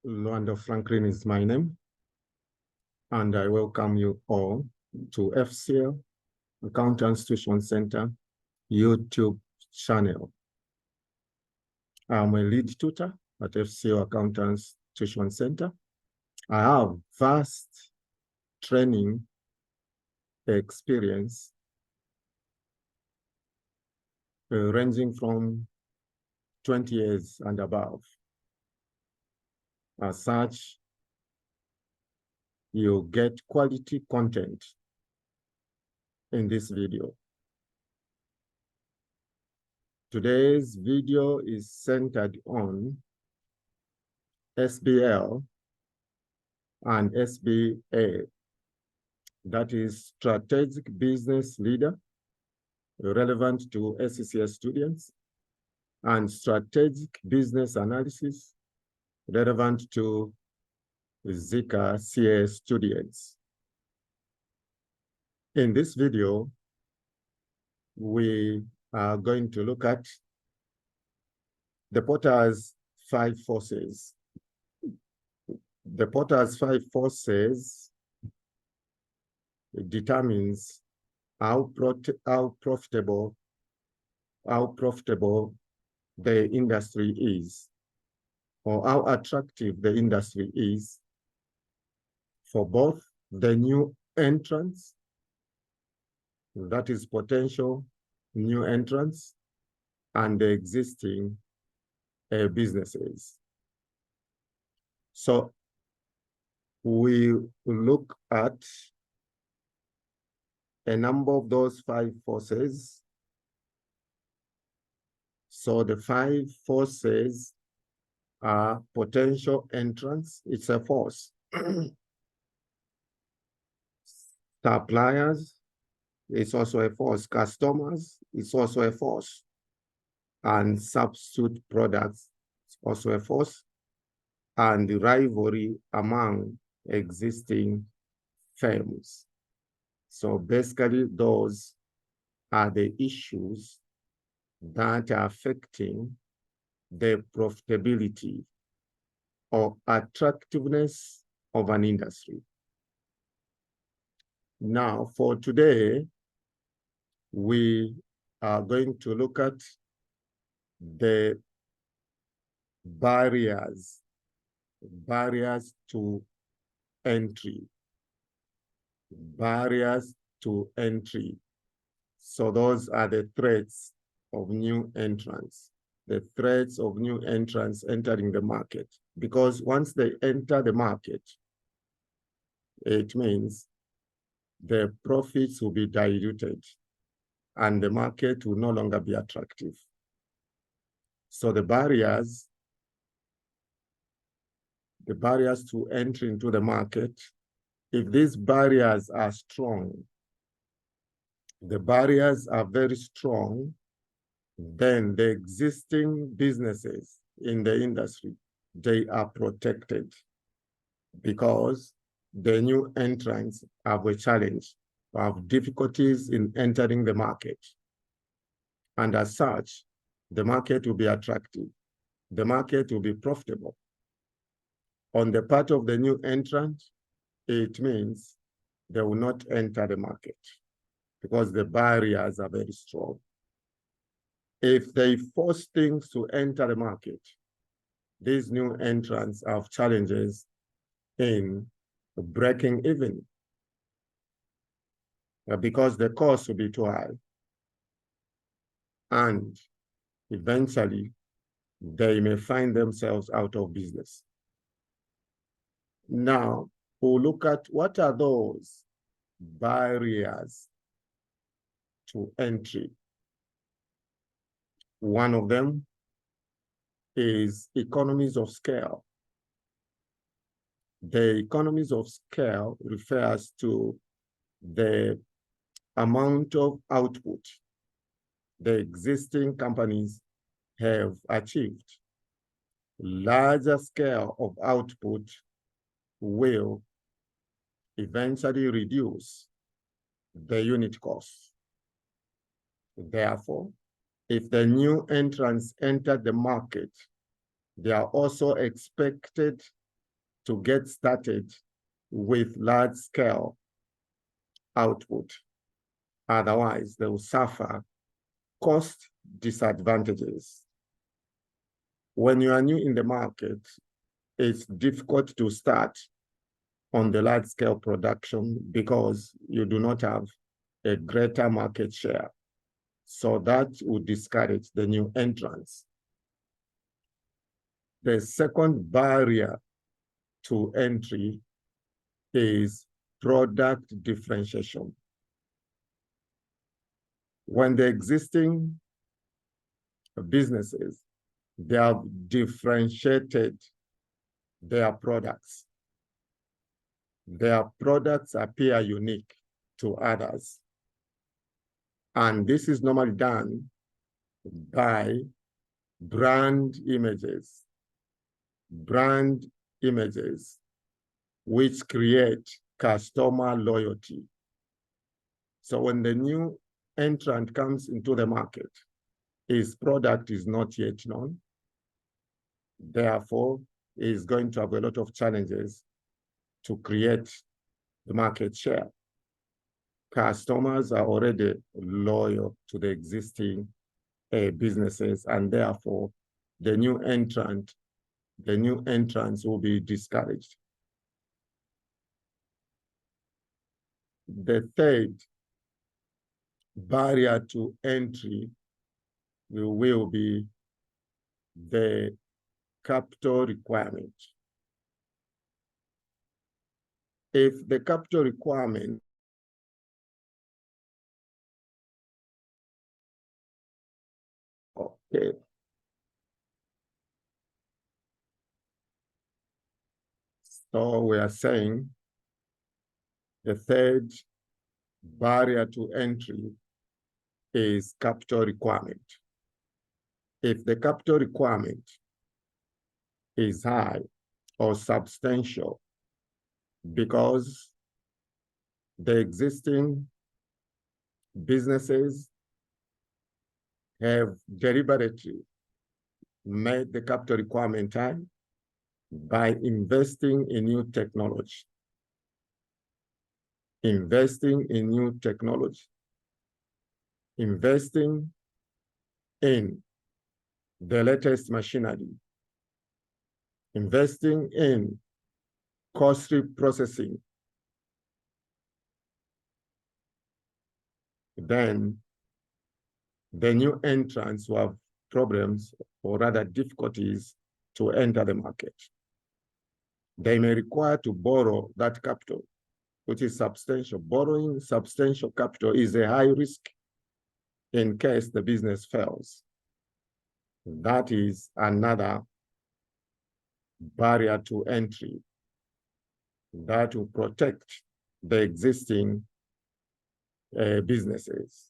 Luando Franklin is my name, and I welcome you all to FCL Accountants Tuition Center YouTube channel. I'm a lead tutor at FCL Accountants Tuition Center. I have vast training experience ranging from 20 years and above. As such, you get quality content in this video. Today's video is centered on SBL and SBA, that is Strategic Business Leader, relevant to SCCS students, and Strategic Business Analysis, relevant to Zika CA students. In this video, we are going to look at the Porter's 5 forces. The Porter's 5 forces determines how profitable the industry is, or how attractive the industry is for both the new entrants, that is potential new entrants, and the existing businesses. So we look at a number of those 5 forces. So the 5 forces are potential entrants, it's a force. Suppliers, it's also a force. Customers, it's also a force. And substitute products, it's also a force. And the rivalry among existing firms. So basically, those are the issues that are affecting the profitability or attractiveness of an industry. Now, for today, we are going to look at the barriers to entry. Barriers to entry. So those are the threats of new entrants. The threats of new entrants entering the market. Because once they enter the market, it means the profits will be diluted and the market will no longer be attractive. So the barriers to entry into the market, if these barriers are strong, the barriers are very strong, then the existing businesses in the industry, they are protected because the new entrants have a challenge, have difficulties in entering the market. And as such, the market will be attractive. The market will be profitable. On the part of the new entrant, it means they will not enter the market because the barriers are very strong. If they force things to enter the market, these new entrants have challenges in breaking even because the cost will be too high. And eventually, they may find themselves out of business. Now, we'll look at what are those barriers to entry. One of them is economies of scale. The economies of scale refers to the amount of output the existing companies have achieved. Larger scale of output will eventually reduce the unit cost. Therefore, if the new entrants enter the market, they are also expected to get started with large-scale output. Otherwise, they will suffer cost disadvantages. When you are new in the market, it's difficult to start on the large-scale production because you do not have a greater market share. So that would discourage the new entrants. The second barrier to entry is product differentiation. When the existing businesses, they have differentiated their products. Their products appear unique to others. And this is normally done by brand images which create customer loyalty. So when the new entrant comes into the market, his product is not yet known. Therefore, he is going to have a lot of challenges to create the market share. Customers are already loyal to the existing businesses, and therefore the new entrants will be discouraged. The third barrier to entry will be the capital requirement. If the capital requirement okay. So we are saying the third barrier to entry is capital requirement. If the capital requirement is high or substantial because the existing businesses have deliberately made the capital requirement high by investing in new technology. Investing in new technology. Investing in the latest machinery. Investing in costly processing. Then the new entrants will have problems or rather difficulties to enter the market. They may require to borrow that capital, which is substantial. Borrowing substantial capital is a high risk in case the business fails. That is another barrier to entry that will protect the existing businesses.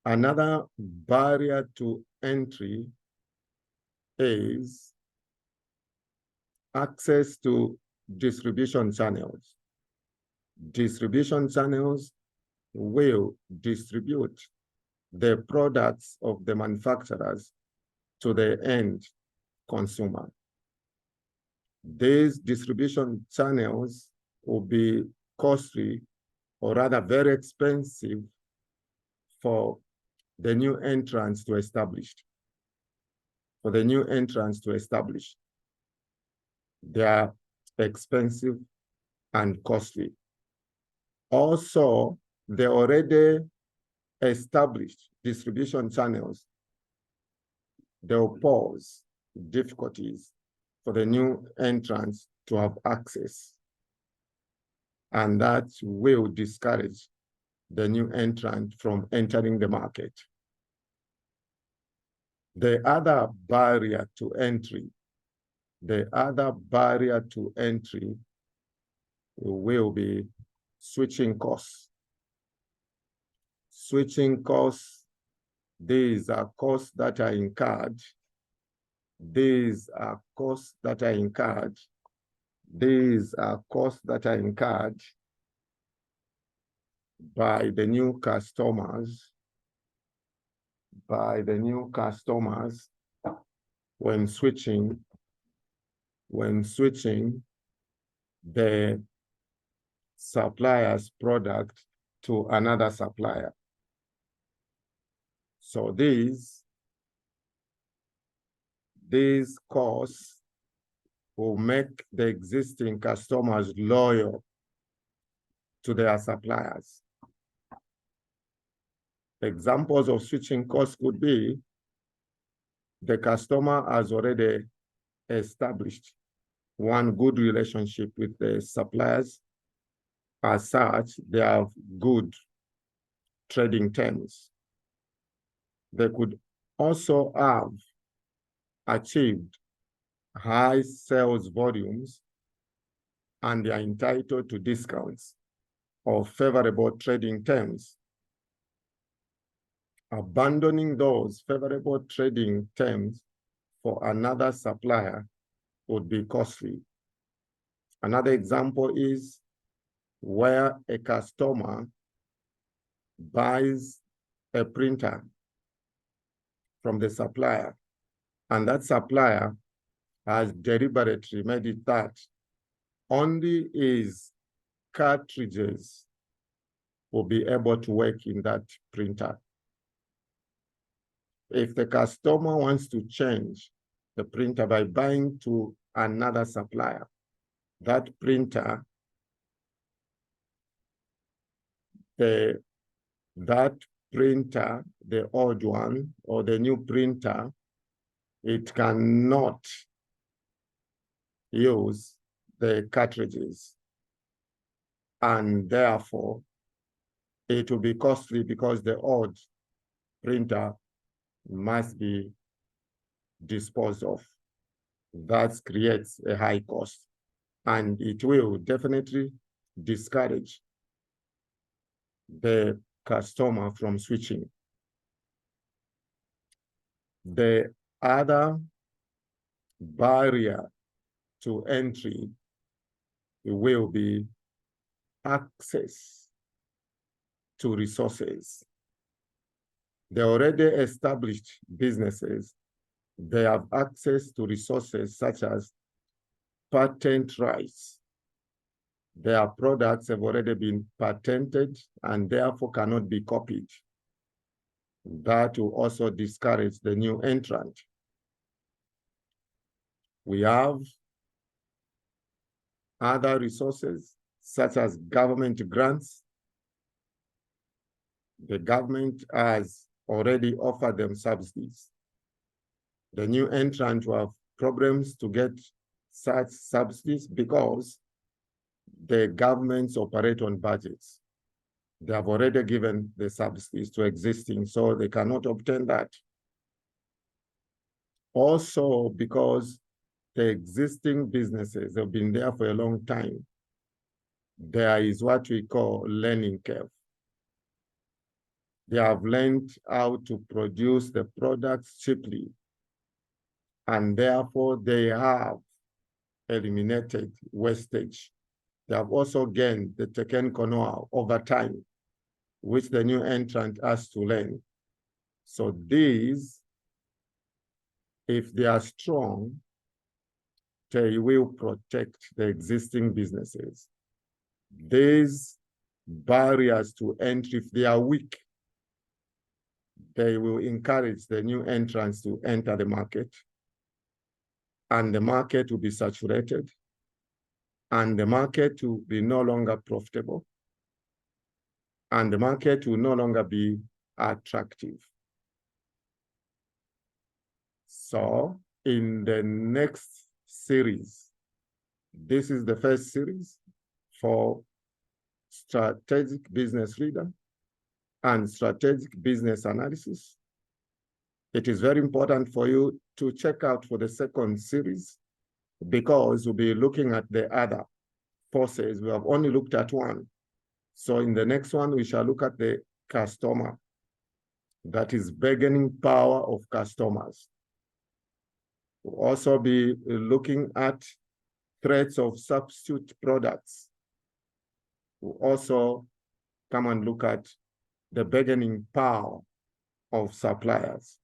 Another barrier to entry is access to distribution channels. Distribution channels will distribute the products of the manufacturers to the end consumer. These distribution channels will be costly or rather very expensive for the new entrants to establish. They are expensive and costly. Also, the already established distribution channels, they will pose difficulties for the new entrants to have access. And that will discourage the new entrant from entering the market. The other barrier to entry will be switching costs. Switching costs, these are costs that are incurred. These are costs that are incurred by the new customers, when switching when switching the supplier's product to another supplier. So these costs will make the existing customers loyal to their suppliers. Examples of switching costs could be the customer has already established one good relationship with the suppliers. As such, they have good trading terms. They could also have achieved high sales volumes and they are entitled to discounts or favorable trading terms. Abandoning those favorable trading terms for another supplier would be costly. Another example is where a customer buys a printer from the supplier, and that supplier has deliberately made it that only his cartridges will be able to work in that printer. If the customer wants to change the printer by buying to another supplier, that printer, the old one or the new printer, it cannot use the cartridges. And therefore, it will be costly because the old printer must be disposed of. That creates a high cost, and it will definitely discourage the customer from switching. The other barrier to entry will be access to resources. The already established businesses, they have access to resources such as patent rights. Their products have already been patented and therefore cannot be copied. That will also discourage the new entrant. We have other resources such as government grants. The government has already offered them subsidies. The new entrant will have problems to get such subsidies because the governments operate on budgets. They have already given the subsidies to existing, so they cannot obtain that. Also, because the existing businesses have been there for a long time, there is what we call learning curve. They have learned how to produce the products cheaply, and therefore they have eliminated wastage. They have also gained the technical know-how over time, which the new entrant has to learn. So these, if they are strong, they will protect the existing businesses. These barriers to entry, if they are weak, they will encourage the new entrants to enter the market, and the market will be saturated, and the market will be no longer profitable, and the market will no longer be attractive. So in the next series, this is the first series for strategic business leader and strategic business analysis. It is very important for you to check out for the second series because we'll be looking at the other forces. We have only looked at one. So in the next one, we shall look at the customer. That is bargaining power of customers. We'll also be looking at threats of substitute products. We'll also come and look at the bargaining power of suppliers.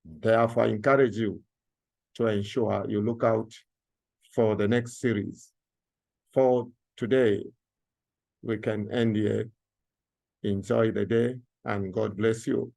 Therefore, I encourage you to ensure you look out for the next series. For today, we can end here. Enjoy the day and God bless you.